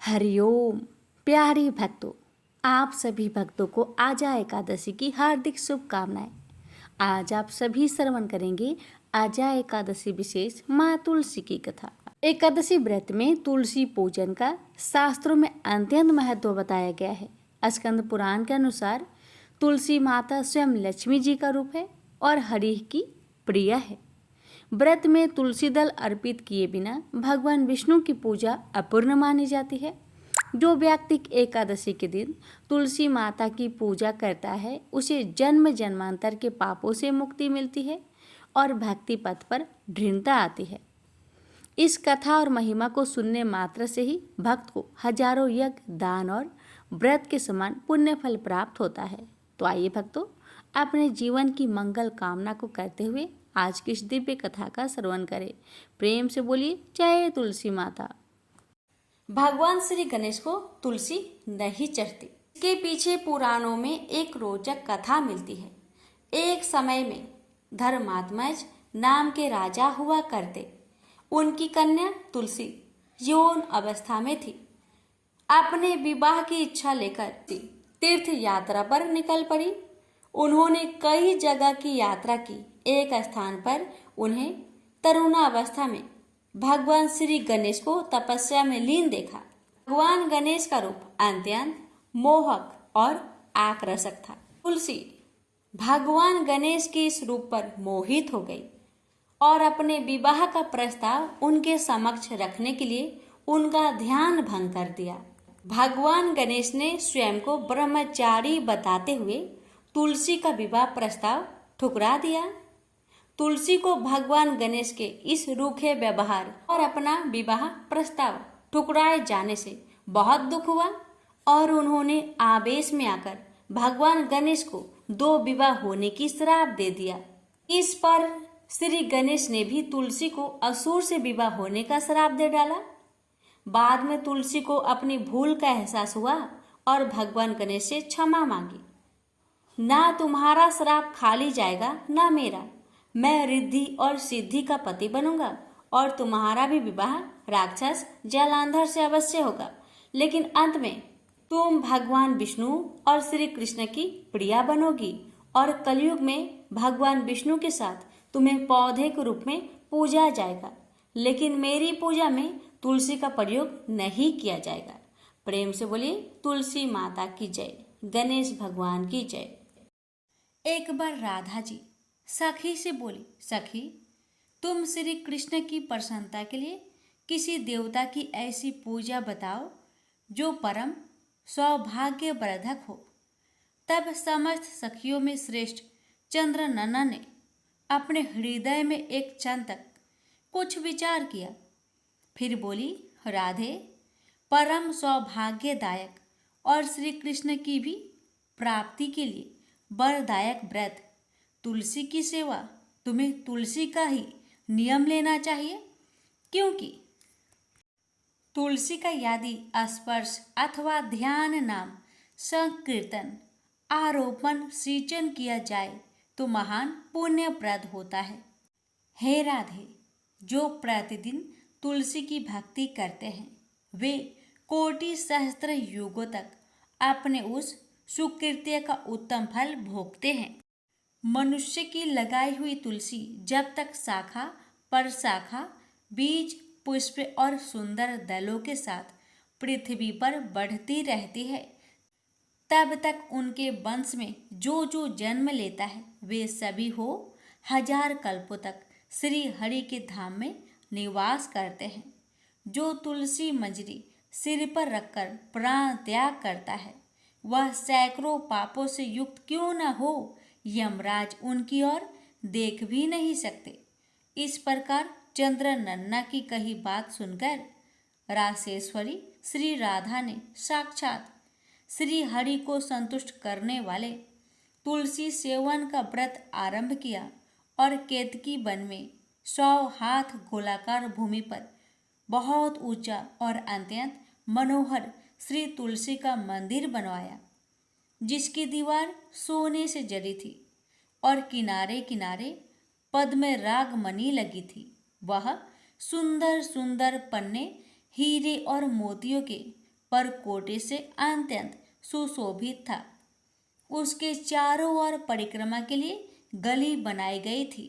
हरिओम प्यारे भक्तों, आप सभी भक्तों को आजा एकादशी की हार्दिक शुभकामनाएं। आज आप सभी श्रवण करेंगे आजा एकादशी विशेष माँ तुलसी की कथा। एकादशी व्रत में तुलसी पूजन का शास्त्रों में अत्यंत महत्व बताया गया है। स्कंद पुराण के अनुसार तुलसी माता स्वयं लक्ष्मी जी का रूप है और हरि की प्रिया है। व्रत में तुलसी दल अर्पित किए बिना भगवान विष्णु की पूजा अपूर्ण मानी जाती है। जो व्यक्ति एकादशी के दिन तुलसी माता की पूजा करता है उसे जन्म जन्मांतर के पापों से मुक्ति मिलती है और भक्ति पथ पर दृढ़ता आती है। इस कथा और महिमा को सुनने मात्र से ही भक्त को हजारों यज्ञ, दान और व्रत के समान पुण्य फल प्राप्त होता है। तो आइए भक्तों, अपने जीवन की मंगल कामना को करते हुए आज की इस दिव्य कथा का श्रवण करें। प्रेम से बोलिए जय तुलसी माता। भगवान श्री गणेश को तुलसी नहीं चढ़ती। इसके पीछे पुराणों में एक रोचक कथा मिलती है। एक समय में धर्मात्मज नाम के राजा हुआ करते। उनकी कन्या तुलसी यौन अवस्था में थी। अपने विवाह की इच्छा लेकर तीर्थ यात्रा पर निकल पड़ी। उन्होंने कई जगह की यात्रा की। एक स्थान पर उन्हें तरुणावस्था में भगवान श्री गणेश को तपस्या में लीन देखा। भगवान गणेश का रूप अत्यंत मोहक और आकर्षक था। तुलसी भगवान गणेश के इस रूप पर मोहित हो गई और अपने विवाह का प्रस्ताव उनके समक्ष रखने के लिए उनका ध्यान भंग कर दिया। भगवान गणेश ने स्वयं को ब्रह्मचारी बताते हुए तुलसी का विवाह प्रस्ताव ठुकरा दिया। तुलसी को भगवान गणेश के इस रूखे व्यवहार और अपना विवाह प्रस्ताव ठुकराए जाने से बहुत दुख हुआ और उन्होंने आवेश में आकर भगवान गणेश को 2 विवाह होने की श्राप दे दिया। इस पर श्री गणेश ने भी तुलसी को असुर से विवाह होने का श्राप दे डाला। बाद में तुलसी को अपनी भूल का एहसास हुआ और भगवान गणेश से क्षमा मांगी। ना तुम्हारा श्राप खाली जाएगा ना मेरा। मैं रिद्धि और सिद्धि का पति बनूंगा और तुम्हारा भी विवाह राक्षस जलांधर से अवश्य होगा। लेकिन अंत में तुम भगवान विष्णु और श्री कृष्ण की प्रिया बनोगी और कलयुग में भगवान विष्णु के साथ तुम्हें पौधे के रूप में पूजा जाएगा। लेकिन मेरी पूजा में तुलसी का प्रयोग नहीं किया जाएगा। प्रेम से बोलिए तुलसी माता की जय, गणेश भगवान की जय। एक बार राधा जी सखी से बोली, सखी तुम श्री कृष्ण की प्रसन्नता के लिए किसी देवता की ऐसी पूजा बताओ जो परम सौभाग्यवर्धक हो। तब समस्त सखियों में श्रेष्ठ चंद्रनना ने अपने हृदय में एक क्षण तक कुछ विचार किया। फिर बोली, राधे परम सौभाग्यदायक और श्री कृष्ण की भी प्राप्ति के लिए वरदायक व्रत तुलसी की सेवा, तुम्हें तुलसी का ही नियम लेना चाहिए। क्योंकि तुलसी का यदि स्पर्श अथवा ध्यान, नाम संकीर्तन, आरोपण, सिंचन किया जाए तो महान पुण्यप्रद होता है। हे राधे, जो प्रतिदिन तुलसी की भक्ति करते हैं वे कोटि सहस्त्र युगों तक अपने उस सुकृत्य का उत्तम फल भोगते हैं। मनुष्य की लगाई हुई तुलसी जब तक शाखा पर शाखा, बीज, पुष्प और सुंदर दलों के साथ पृथ्वी पर बढ़ती रहती है, तब तक उनके वंश में जो जो जन्म लेता है वे सभी हो हजार कल्पों तक श्री हरि के धाम में निवास करते हैं। जो तुलसी मंजरी सिर पर रखकर प्राण त्याग करता है वह सैकड़ों पापों से युक्त क्यों न हो, यमराज उनकी ओर देख भी नहीं सकते। इस प्रकार चंद्रनन्ना की कही बात सुनकर रासेश्वरी श्री राधा ने साक्षात श्री हरि को संतुष्ट करने वाले तुलसी सेवन का व्रत आरंभ किया और केतकी वन में 100 हाथ गोलाकार भूमि पर बहुत ऊंचा और अत्यंत मनोहर श्री तुलसी का मंदिर बनवाया, जिसकी दीवार सोने से जड़ी थी और किनारे किनारे पद्म राग मणि लगी थी। वह सुंदर सुंदर पन्ने हीरे और मोतियों के पर कोटे से अत्यंत सुशोभित था। उसके चारों ओर परिक्रमा के लिए गली बनाई गई थी,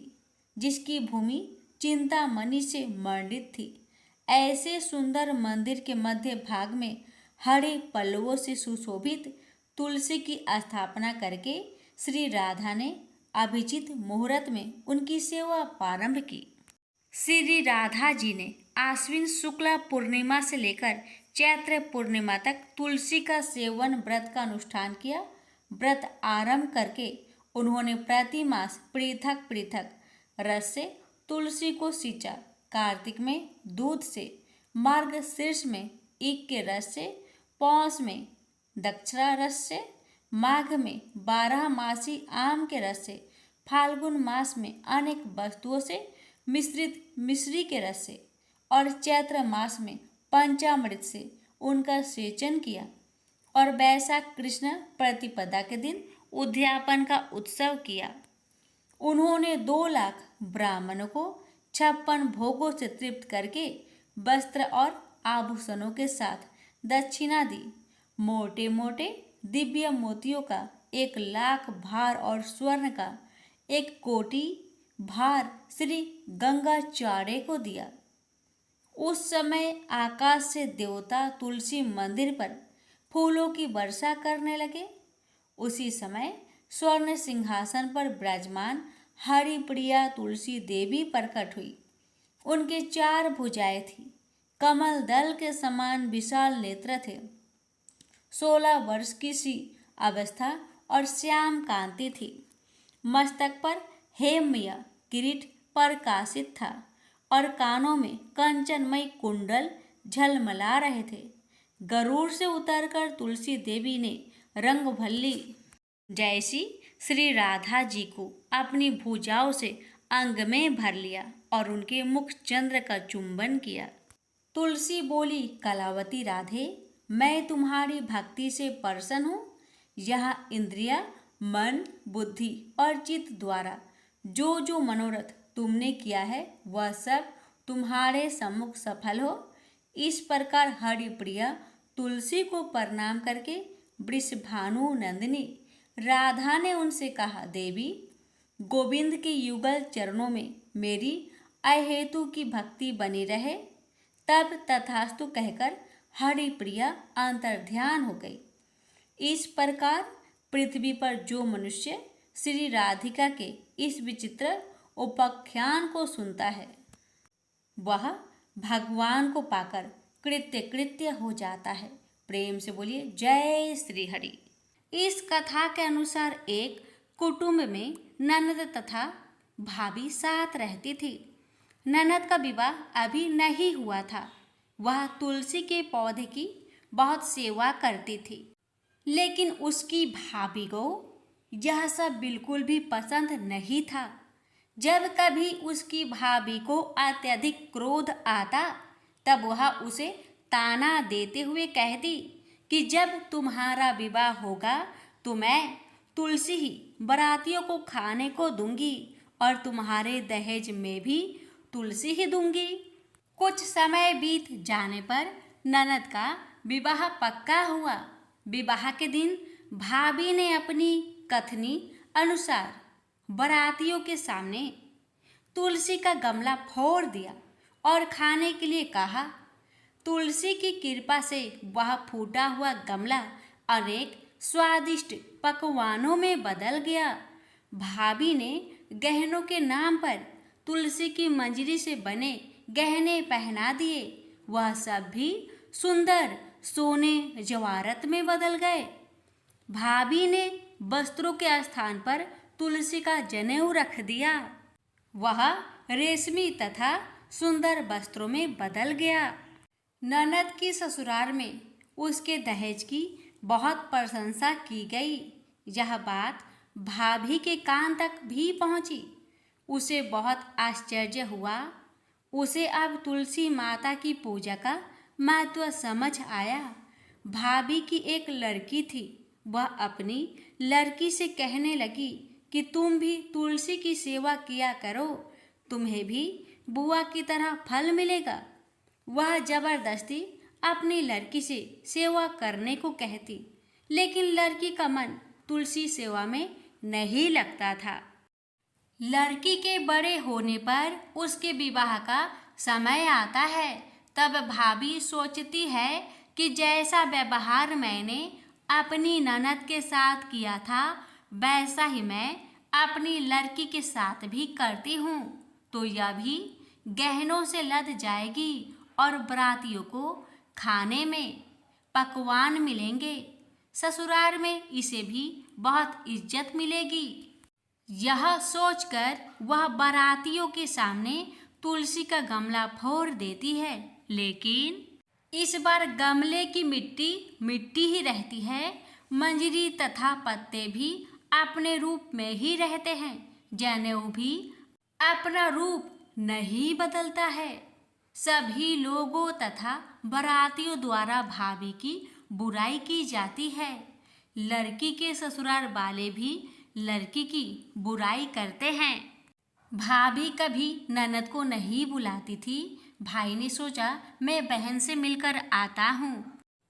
जिसकी भूमि चिंतामणि से मंडित थी। ऐसे सुंदर मंदिर के मध्य भाग में हरे पल्लवों से सुशोभित तुलसी की स्थापना करके श्री राधा ने अभिजित मुहूर्त में उनकी सेवा प्रारंभ की। श्री राधा जी ने आश्विन शुक्ला पूर्णिमा से लेकर चैत्र पूर्णिमा तक तुलसी का सेवन व्रत का अनुष्ठान किया। व्रत आरंभ करके उन्होंने प्रति मास पृथक पृथक रस से तुलसी को सींचा। कार्तिक में दूध से, मार्गशीर्ष में ईख के रस से, पौष में दक्षिणा रस से, माघ में 12 मासी आम के रस से, फाल्गुन मास में अनेक वस्तुओं से मिश्रित मिश्री के रस से और चैत्र मास में पंचामृत से उनका सेचन किया और वैशाख कृष्ण प्रतिपदा के दिन उद्यापन का उत्सव किया। उन्होंने 2 लाख ब्राह्मणों को 56 भोगों से तृप्त करके वस्त्र और आभूषणों के साथ दक्षिणा दी। मोटे मोटे दिव्य मोतियों का 1 लाख भार और स्वर्ण का 1 कोटि भार श्री गंगाचार्य को दिया। उस समय आकाश से देवता तुलसी मंदिर पर फूलों की वर्षा करने लगे। उसी समय स्वर्ण सिंहासन पर विराजमान हरिप्रिया तुलसी देवी प्रकट हुई। उनके 4 भुजाएं थी, कमल दल के समान विशाल नेत्र थे, 16 वर्ष की सी अवस्था और श्याम कांति थी। मस्तक पर हेममय किरीट प्रकाशित था और कानों में कंचनमय कुंडल झलमला रहे थे। गरुड़ से उतरकर तुलसी देवी ने रंगभल्ली जैसी श्री राधा जी को अपनी भुजाओं से अंग में भर लिया और उनके मुख चंद्र का चुंबन किया। तुलसी बोली, कलावती राधे, मैं तुम्हारी भक्ति से प्रसन्न हूँ। यहाँ इंद्रिया, मन, बुद्धि और चित्त द्वारा जो जो मनोरथ तुमने किया है वह सब तुम्हारे सम्मुख सफल हो। इस प्रकार हरिप्रिया तुलसी को प्रणाम करके वृषभानु नंदिनी राधा ने उनसे कहा, देवी, गोविंद के युगल चरणों में मेरी अहेतु की भक्ति बनी रहे। तब तथास्तु कहकर हरिप्रिया अंतर्ध्यान हो गई। इस प्रकार पृथ्वी पर जो मनुष्य श्री राधिका के इस विचित्र उपाख्यान को सुनता है वह भगवान को पाकर कृत्य कृत्य हो जाता है। प्रेम से बोलिए जय श्री हरि। इस कथा के अनुसार एक कुटुंब में ननद तथा भाभी साथ रहती थी। ननद का विवाह अभी नहीं हुआ था। वह तुलसी के पौधे की बहुत सेवा करती थी, लेकिन उसकी भाभी को यह सब बिल्कुल भी पसंद नहीं था। जब कभी उसकी भाभी को अत्यधिक क्रोध आता तब वह उसे ताना देते हुए कहती कि जब तुम्हारा विवाह होगा तो मैं तुलसी ही बारातियों को खाने को दूंगी और तुम्हारे दहेज में भी तुलसी ही दूंगी। कुछ समय बीत जाने पर ननद का विवाह पक्का हुआ। विवाह के दिन भाभी ने अपनी कथनी अनुसार बारातियों के सामने तुलसी का गमला फोड़ दिया और खाने के लिए कहा। तुलसी की कृपा से वह फूटा हुआ गमला अनेक स्वादिष्ट पकवानों में बदल गया। भाभी ने गहनों के नाम पर तुलसी की मंजरी से बने गहने पहना दिए। वह सब भी सुंदर सोने जवाहरत में बदल गए। भाभी ने वस्त्रों के स्थान पर तुलसी का जनेऊ रख दिया। वह रेशमी तथा सुंदर वस्त्रों में बदल गया। ननद की ससुराल में उसके दहेज की बहुत प्रशंसा की गई। यह बात भाभी के कान तक भी पहुंची। उसे बहुत आश्चर्य हुआ। उसे अब तुलसी माता की पूजा का महत्व समझ आया। भाभी की एक लड़की थी। वह अपनी लड़की से कहने लगी कि तुम भी तुलसी की सेवा किया करो, तुम्हें भी बुआ की तरह फल मिलेगा। वह जबरदस्ती अपनी लड़की से सेवा करने को कहती, लेकिन लड़की का मन तुलसी सेवा में नहीं लगता था। लड़की के बड़े होने पर उसके विवाह का समय आता है, तब भाभी सोचती है कि जैसा व्यवहार मैंने अपनी ननद के साथ किया था वैसा ही मैं अपनी लड़की के साथ भी करती हूँ, तो यह भी गहनों से लद जाएगी और बारातियों को खाने में पकवान मिलेंगे। ससुराल में इसे भी बहुत इज्जत मिलेगी। यह सोचकर वह बारातियों के सामने तुलसी का गमला फोड़ देती है, लेकिन इस बार गमले की मिट्टी मिट्टी ही रहती है। मंजरी तथा पत्ते भी अपने रूप में ही रहते हैं। जनेऊ भी अपना रूप नहीं बदलता है। सभी लोगों तथा बारातियों द्वारा भाभी की बुराई की जाती है। लड़की के ससुराल वाले भी लड़की की बुराई करते हैं। भाभी कभी ननद को नहीं बुलाती थी। भाई ने सोचा मैं बहन से मिलकर आता हूँ।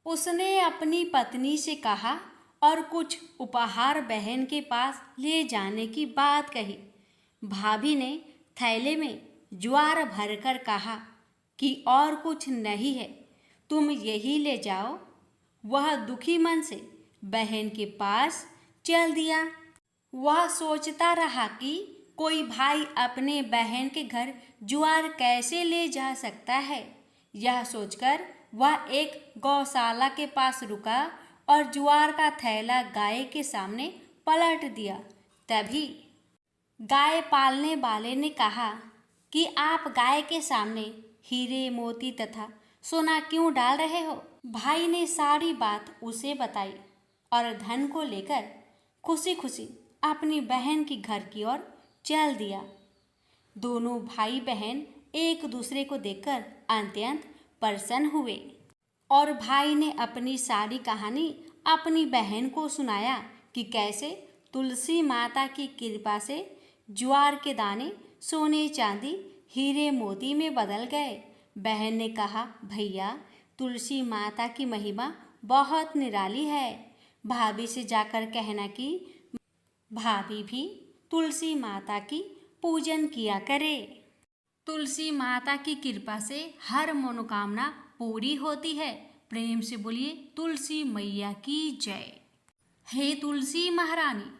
उसने अपनी पत्नी से कहा और कुछ उपहार बहन के पास ले जाने की बात कही। भाभी ने थैले में ज्वार भरकर कहा कि और कुछ नहीं है, तुम यही ले जाओ। वह दुखी मन से बहन के पास चल दिया। वह सोचता रहा कि कोई भाई अपने बहन के घर ज्वार कैसे ले जा सकता है। यह सोचकर वह एक गौशाला के पास रुका और ज्वार का थैला गाय के सामने पलट दिया। तभी गाय पालने वाले ने कहा कि आप गाय के सामने हीरे मोती तथा सोना क्यों डाल रहे हो। भाई ने सारी बात उसे बताई और धन को लेकर खुशी खुशी अपनी बहन की घर की ओर चल दिया। दोनों भाई बहन एक दूसरे को देखकर अत्यंत प्रसन्न हुए और भाई ने अपनी सारी कहानी अपनी बहन को सुनाया कि कैसे तुलसी माता की कृपा से ज्वार के दाने सोने चांदी हीरे मोती में बदल गए। बहन ने कहा, भैया तुलसी माता की महिमा बहुत निराली है। भाभी से जाकर कहना कि भाभी भी तुलसी माता की पूजन किया करे। तुलसी माता की कृपा से हर मनोकामना पूरी होती है। प्रेम से बोलिए तुलसी मैया की जय। हे तुलसी महारानी,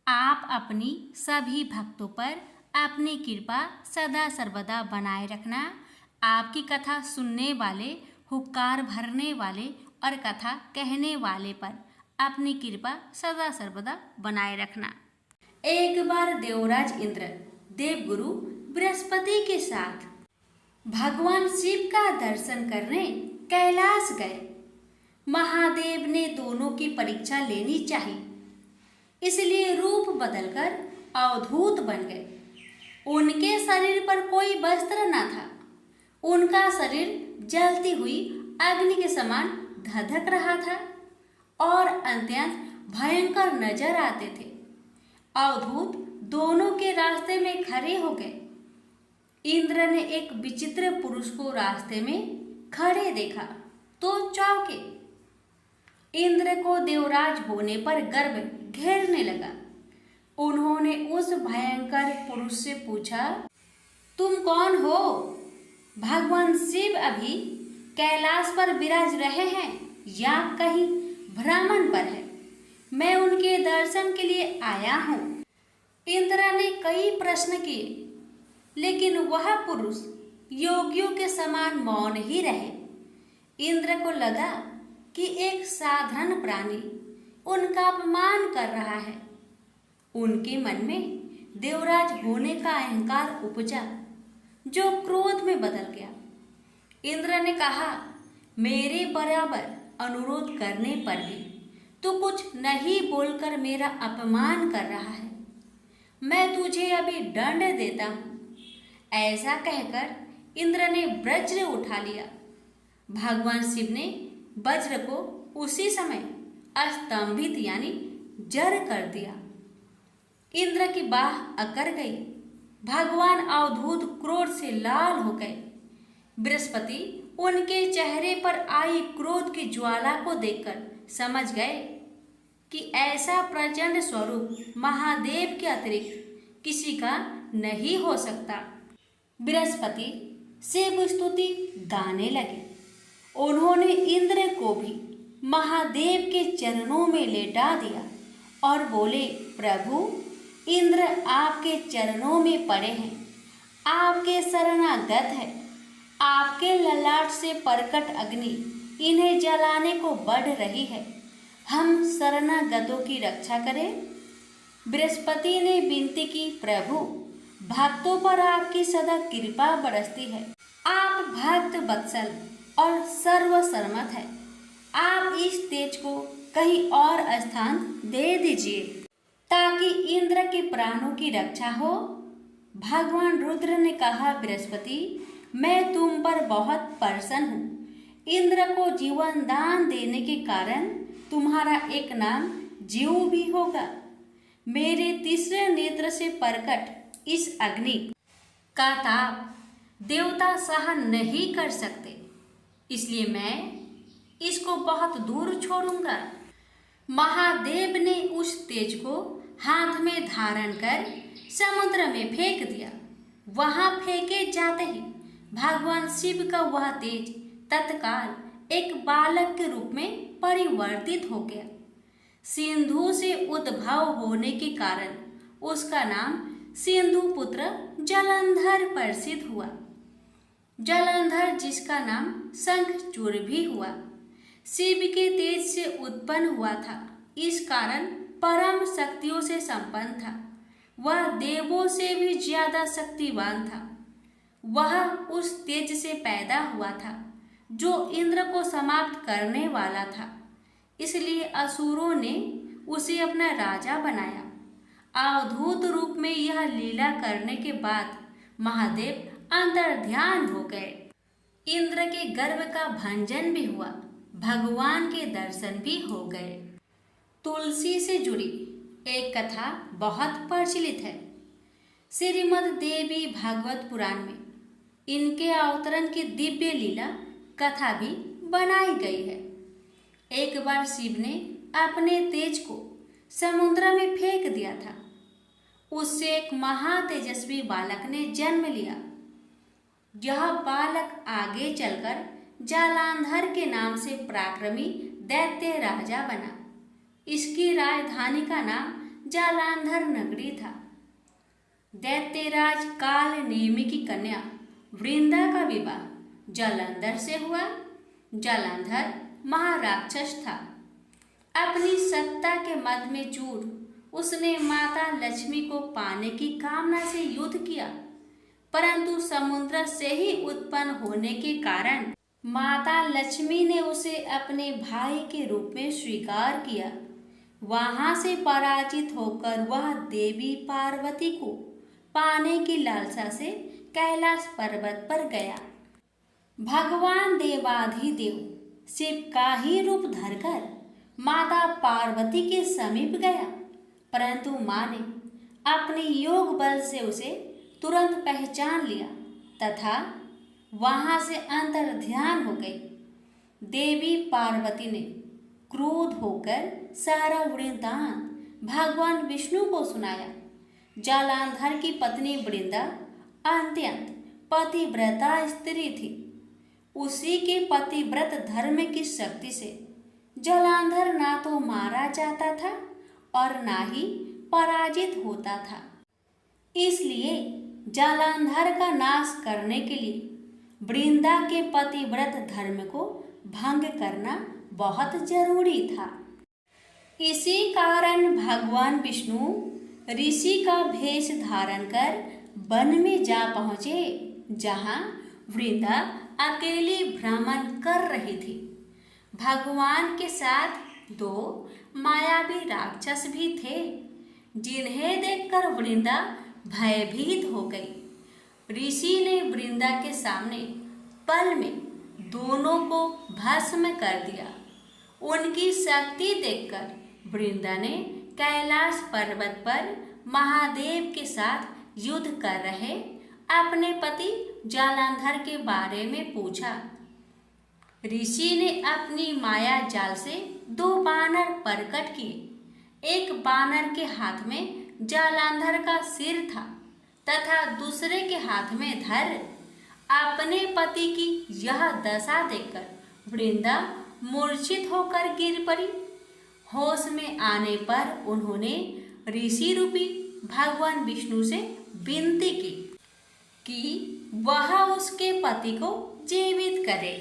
आप अपनी सभी भक्तों पर अपनी कृपा सदा सर्वदा बनाए रखना। आपकी कथा सुनने वाले, हुक्कार भरने वाले और कथा कहने वाले पर अपनी कृपा सदा सर्वदा बनाए रखना। एक बार देवराज इंद्र देवगुरु बृहस्पति के साथ भगवान शिव का दर्शन करने कैलाश गए। महादेव ने दोनों की परीक्षा लेनी चाहिए, इसलिए रूप बदलकर अवधूत बन गए। उनके शरीर पर कोई वस्त्र न था। उनका शरीर जलती हुई अग्नि के समान धधक रहा था और अत्यंत भयंकर नजर आते थे। अवधूत दोनों के रास्ते में खड़े हो गए। इंद्र ने एक विचित्र पुरुष को रास्ते में खड़े देखा तो चौंके। इंद्र को देवराज होने पर गर्व घेरने लगा। उन्होंने उस भयंकर पुरुष से पूछा, तुम कौन हो? भगवान शिव अभी कैलाश पर विराज रहे हैं या कहीं भ्रमण पर है? मैं उनके दर्शन के लिए आया हूँ। इंद्र ने कई प्रश्न किए, लेकिन वह पुरुष योगियों के समान मौन ही रहे। इंद्र को लगा कि एक साधारण प्राणी उनका अपमान कर रहा है। उनके मन में देवराज होने का अहंकार उपजा, जो क्रोध में बदल गया। इंद्र ने कहा, मेरे बराबर अनुरोध करने पर भी तू कुछ नहीं बोलकर मेरा अपमान कर रहा है। मैं तुझे अभी दंड देता हूँ। ऐसा कहकर इंद्र ने वज्र उठा लिया। भगवान शिव ने वज्र को उसी समय अस्तंभित यानी जड़ कर दिया। इंद्र की बाह अकड़ गई। भगवान अवधूत क्रोध से लाल हो गए। बृहस्पति उनके चेहरे पर आई क्रोध की ज्वाला को देखकर समझ गए कि ऐसा प्रचंड स्वरूप महादेव के अतिरिक्त किसी का नहीं हो सकता। बृहस्पति शिव स्तुति गाने लगे। उन्होंने इंद्र को भी महादेव के चरणों में लेटा दिया और बोले, प्रभु, इंद्र आपके चरणों में पड़े हैं, आपके शरणागत है। आपके ललाट से प्रकट अग्नि इन्हें जलाने को बढ़ रही है। हम शरणागतों की रक्षा करें। बृहस्पति ने विनती की, प्रभु, भक्तों पर आपकी सदा कृपा बरसती है। आप भक्त वत्सल और सर्वसम्मत है। आप इस तेज को कहीं और स्थान दे दीजिए ताकि इंद्र के प्राणों की रक्षा हो। भगवान रुद्र ने कहा, बृहस्पति, मैं तुम पर बहुत प्रसन्न हूँ। इंद्र को जीवन दान देने के कारण तुम्हारा एक नाम जीव भी होगा। मेरे तीसरे नेत्र से प्रकट इस अग्नि का ताप देवता सहन नहीं कर सकते, इसलिए मैं इसको बहुत दूर छोड़ूंगा। महादेव ने उस तेज को हाथ में धारण कर समुद्र में फेंक दिया। वहां फेंके जाते ही भगवान शिव का वह तेज तत्काल एक बालक के रूप में परिवर्तित हो गया। सिंधु से उद्भव होने के कारण उसका नाम सिंधु पुत्र जलंधर प्रसिद्ध हुआ। जलंधर जिसका नाम शंखचूड़ भी हुआ, शिव के तेज से उत्पन्न हुआ था। इस कारण परम शक्तियों से संपन्न था। वह देवों से भी ज्यादा शक्तिवान था। वह उस तेज से पैदा हुआ था जो इंद्र को समाप्त करने वाला था। इसलिए असुरों ने उसे अपना राजा बनाया। अवधूत रूप में यह लीला करने के बाद महादेव अंतर्ध्यान हो गए। इंद्र के गर्व का भंजन भी हुआ, भगवान के दर्शन भी हो गए। तुलसी से जुड़ी एक कथा बहुत प्रचलित है। श्रीमद् देवी भागवत पुराण में इनके अवतरण की दिव्य लीला कथा भी बनाई गई है। एक बार शिव ने अपने तेज को समुद्र में फेंक दिया था। उससे एक महातेजस्वी बालक ने जन्म लिया। यह बालक आगे चलकर जालांधर के नाम से पराक्रमी दैत्य राजा बना। इसकी राजधानी का नाम जालांधर नगरी था। दैत्यराज काल नेमि की कन्या वृंदा का विवाह जालंधर से हुआ। जालंधर महाराक्षस था। अपनी सत्ता के मद में चूर उसने माता लक्ष्मी को पाने की कामना से युद्ध किया, परंतु समुद्र से ही उत्पन्न होने के कारण माता लक्ष्मी ने उसे अपने भाई के रूप में स्वीकार किया। वहां से पराजित होकर वह देवी पार्वती को पाने की लालसा से कैलाश पर्वत पर गया। भगवान देवाधिदेव शिव का ही रूप धरकर माता पार्वती के समीप गया, परंतु मां ने अपने योग बल से उसे तुरंत पहचान लिया तथा वहां से अंतर्ध्यान हो गई। देवी पार्वती ने क्रोध होकर सारा वृत्तांत भगवान विष्णु को सुनाया। जालांधर की पत्नी वृंदा अत्यंत पतिव्रता स्त्री थी। उसी के पतिव्रत धर्म की शक्ति से जालांधर ना तो मारा जाता था और ना ही पराजित होता था। इसलिए जालांधर का नाश करने के लिए वृंदा के पतिव्रत धर्म को भंग करना बहुत जरूरी था। इसी कारण भगवान विष्णु ऋषि का भेष धारण कर वन में जा पहुंचे, जहां वृंदा अकेली भ्रमण कर रही थी। भगवान के साथ दो मायावी राक्षस भी थे, जिन्हें देखकर वृंदा भयभीत हो गई। ऋषि ने वृंदा के सामने पल में दोनों को भस्म कर दिया। उनकी शक्ति देखकर वृंदा ने कैलाश पर्वत पर महादेव के साथ युद्ध कर रहे अपने पति जालंधर के बारे में पूछा। ऋषि ने अपनी माया जाल से 2 बानर प्रकट किए। एक बानर के हाथ में जालंधर का सिर था तथा दूसरे के हाथ में धर। अपने पति की यह दशा देखकर वृंदा मूर्छित होकर गिर पड़ी। होश में आने पर उन्होंने ऋषि रूपी भगवान विष्णु से विनती की कि वह उसके पति को जीवित करे।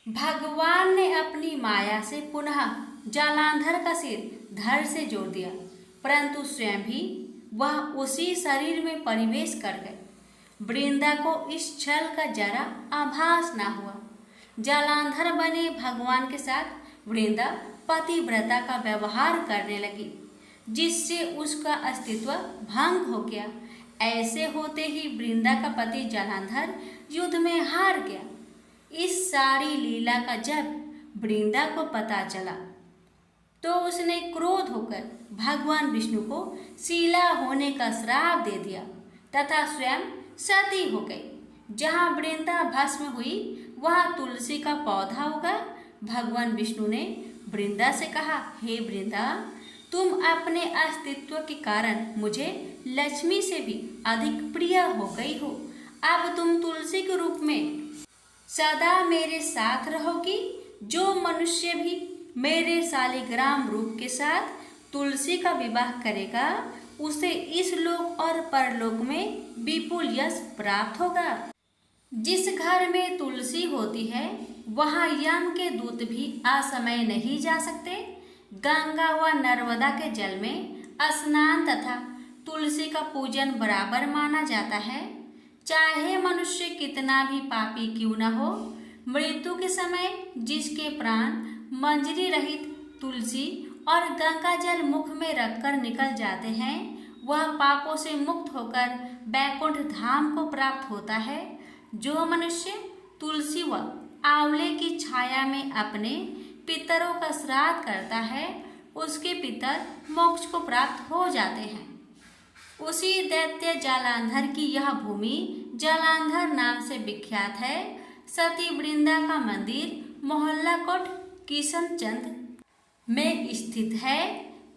भगवान ने अपनी माया से पुनः जालंधर का सिर धड़ से जोड़ दिया, परंतु स्वयं भी वह उसी शरीर में प्रवेश कर गए। वृंदा को इस छल का जरा आभास न हुआ। जालंधर बने भगवान के साथ वृंदा पतिव्रता का व्यवहार करने लगी, जिससे उसका अस्तित्व भंग हो गया। ऐसे होते ही वृंदा का पति जालंधर युद्ध में हार गया। इस सारी लीला का जब वृंदा को पता चला तो उसने क्रोध होकर भगवान विष्णु को शीला होने का श्राप दे दिया तथा स्वयं सती हो गई। जहाँ वृंदा भस्म हुई वहाँ तुलसी का पौधा उगा। भगवान विष्णु ने वृंदा से कहा, हे वृंदा, तुम अपने अस्तित्व के कारण मुझे लक्ष्मी से भी अधिक प्रिय हो गई हो। अब तुम तुलसी के रूप में सदा मेरे साथ रहोगी। जो मनुष्य भी मेरे शालिग्राम रूप के साथ तुलसी का विवाह करेगा उसे इस लोक और परलोक में विपुल यश प्राप्त होगा। जिस घर में तुलसी होती है वहाँ यम के दूत भी असमय नहीं जा सकते। गंगा व नर्मदा के जल में स्नान तथा तुलसी का पूजन बराबर माना जाता है। चाहे मनुष्य कितना भी पापी क्यों न हो, मृत्यु के समय जिसके प्राण मंजरी रहित तुलसी और गंगा जल मुख में रखकर निकल जाते हैं, वह पापों से मुक्त होकर बैकुंठ धाम को प्राप्त होता है। जो मनुष्य तुलसी व आंवले की छाया में अपने पितरों का श्राद्ध करता है, उसके पितर मोक्ष को प्राप्त हो जाते हैं। उसी दैत्य जालंधर की यह भूमि जालंधर नाम से विख्यात है। सती वृंदा का मंदिर मोहल्ला कोट किशनचंद में स्थित है।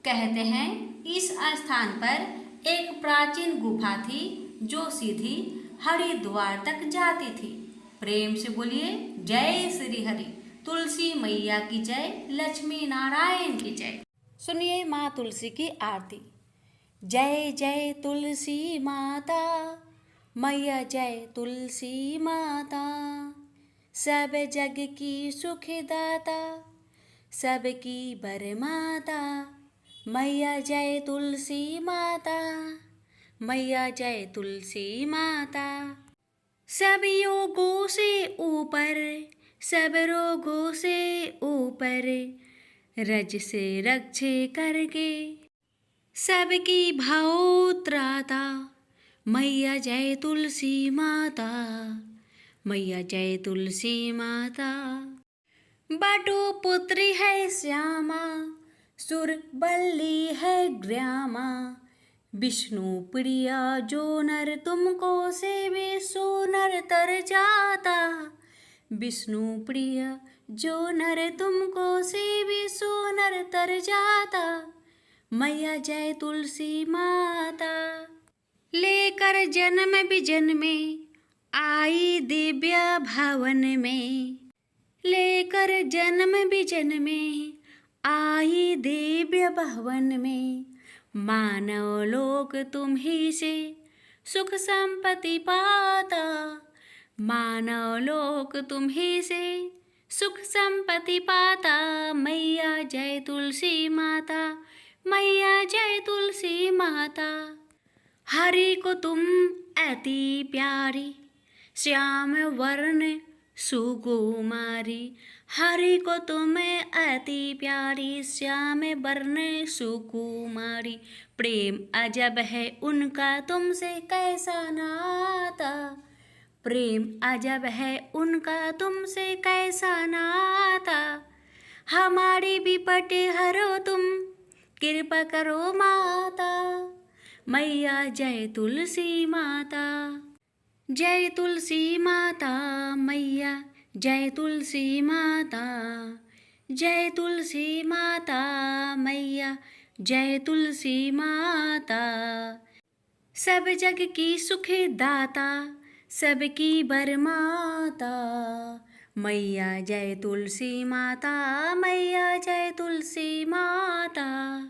कहते हैं इस स्थान पर एक प्राचीन गुफा थी जो सीधी हरिद्वार तक जाती थी। प्रेम से बोलिए जय श्री हरि। तुलसी मैया की जय, लक्ष्मी नारायण की जय। सुनिए माँ तुलसी की आरती। जय जय तुलसी माता मैया, जय तुलसी माता, सब जग की सुखदाता, सबकी बरमाता। मैया जय तुलसी माता, मैया जय तुलसी माता। सब योगों से ऊपर, सब रोगों से ऊपर, रज से रक्षे करके सबकी भावत्राता। मैया जय तुलसी माता, मैया जय तुलसी माता। बटु पुत्री है श्यामा, सुरबल्ली है ग्रामा, विष्णु प्रिया जो नर तुमको सेवे सो नर तर जाता। विष्णु प्रिया जो नर तुमको सेवे सो नर तर जाता। मैया जय तुलसी माता। लेकर जन्म विजन्मे आई दिव्य भवन में, लेकर जन्म विजन्मे आई दिव्य भवन में। मानव लोक तुम ही से सुख संपत्ति पाता, मानव लोक तुम ही से सुख संपत्ति पाता। मैया जय तुलसी माता, मैया जय तुलसी माता। हरि को तुम अति प्यारी, श्याम वर्ण सुकुमारी। हरि को तुम अति प्यारी, श्याम वर्ण सुकुमारी। प्रेम अजब है उनका तुमसे कैसा नाता, प्रेम अजब है उनका तुमसे कैसा नाता। हमारी विपट हरो तुम, कृपा करो माता। मैया जय तुलसी माता, जय तुलसी माता। मैया जय तुलसी माता, जय तुलसी माता मैया, जय तुलसी माता। सब जग की सुख दाता, सबकी बरमाता, मैया जय तुलसी माता, मैया जय तुलसी माता।